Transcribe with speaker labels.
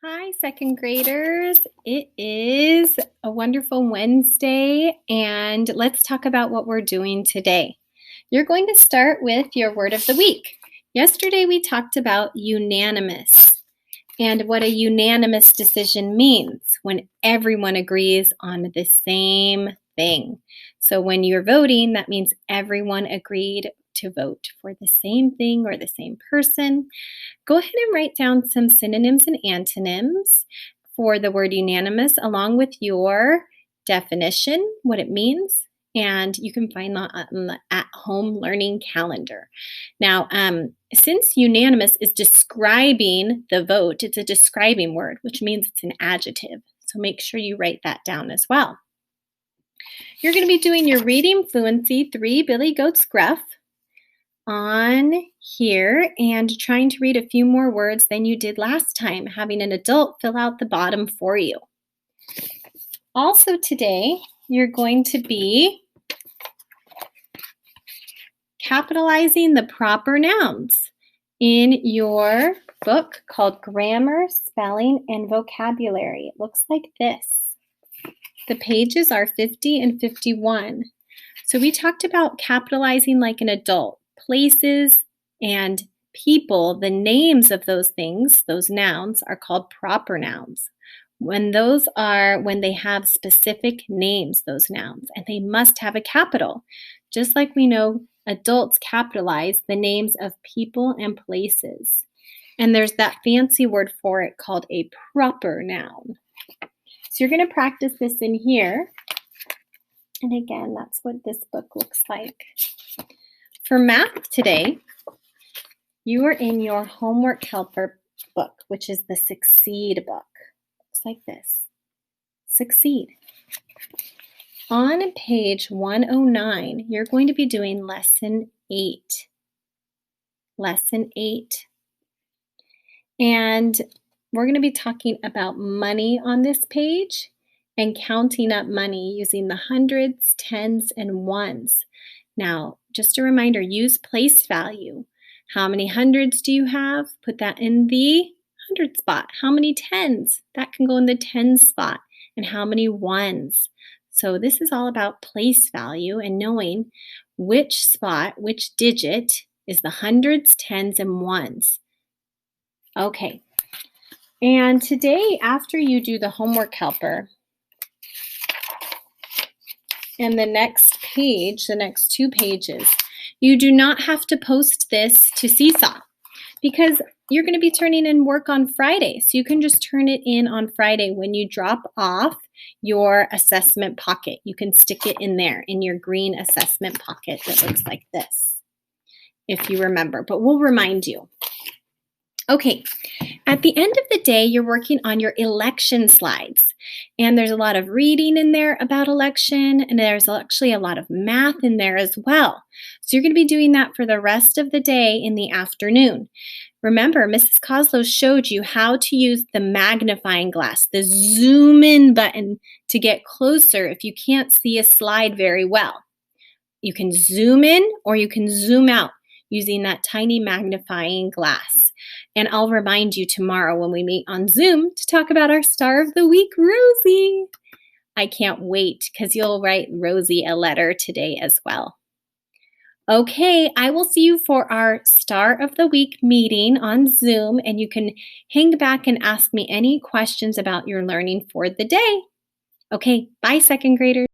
Speaker 1: Hi, second graders. It is a wonderful Wednesday, and let's talk about what we're doing today. You're going to start with your word of the week. Yesterday, we talked about unanimous and what a unanimous decision means when everyone agrees on the same thing. So when you're voting, that means everyone agreed to vote for the same thing or the same person. Go ahead and write down some synonyms and antonyms for the word unanimous along with your definition, what it means, and you can find that on the at-home learning calendar. Now, since unanimous is describing the vote, it's a describing word, which means it's an adjective. So make sure you write that down as well. You're going to be doing your reading fluency 3 Billy Goat's Gruff on here and trying to read a few more words than you did last time, having an adult fill out the bottom for you. Also today, you're going to be capitalizing the proper nouns in your book called Grammar, Spelling, and Vocabulary. It looks like this. The pages are 50 and 51. So we talked about capitalizing like an adult. Places and people, the names of those things, those nouns, are called proper nouns. When they have specific names, those nouns, and they must have a capital. Just like we know adults capitalize the names of people and places. And there's that fancy word for it called a proper noun. So you're going to practice this in here. And again, that's what this book looks like. For math today, you are in your homework helper book, which is the Succeed book. Looks like this. Succeed. On page 109, you're going to be doing lesson 8. Lesson 8. And we're going to be talking about money on this page and counting up money using the hundreds, tens, and ones. Now, just a reminder, use place value. How many hundreds do you have? Put that in the hundred spot. How many tens? That can go in the tens spot. And how many ones? So this is all about place value and knowing which spot, which digit is the hundreds, tens, and ones. Okay. And today, after you do the homework helper, and the next page, the next 2 pages, you do not have to post this to Seesaw because you're going to be turning in work on Friday. So you can just turn it in on Friday when you drop off your assessment pocket. You can stick it in there in your green assessment pocket that looks like this, if you remember, but we'll remind you. Okay, at the end of the day, you're working on your election slides. And there's a lot of reading in there about election, and there's actually a lot of math in there as well. So you're going to be doing that for the rest of the day in the afternoon. Remember, Mrs. Koslow showed you how to use the magnifying glass, the zoom in button to get closer if you can't see a slide very well. You can zoom in or you can zoom out using that tiny magnifying glass. And I'll remind you tomorrow when we meet on Zoom to talk about our star of the week, Rosie. I can't wait because you'll write Rosie a letter today as well. Okay, I will see you for our star of the week meeting on Zoom, and you can hang back and ask me any questions about your learning for the day. Okay, bye, second graders.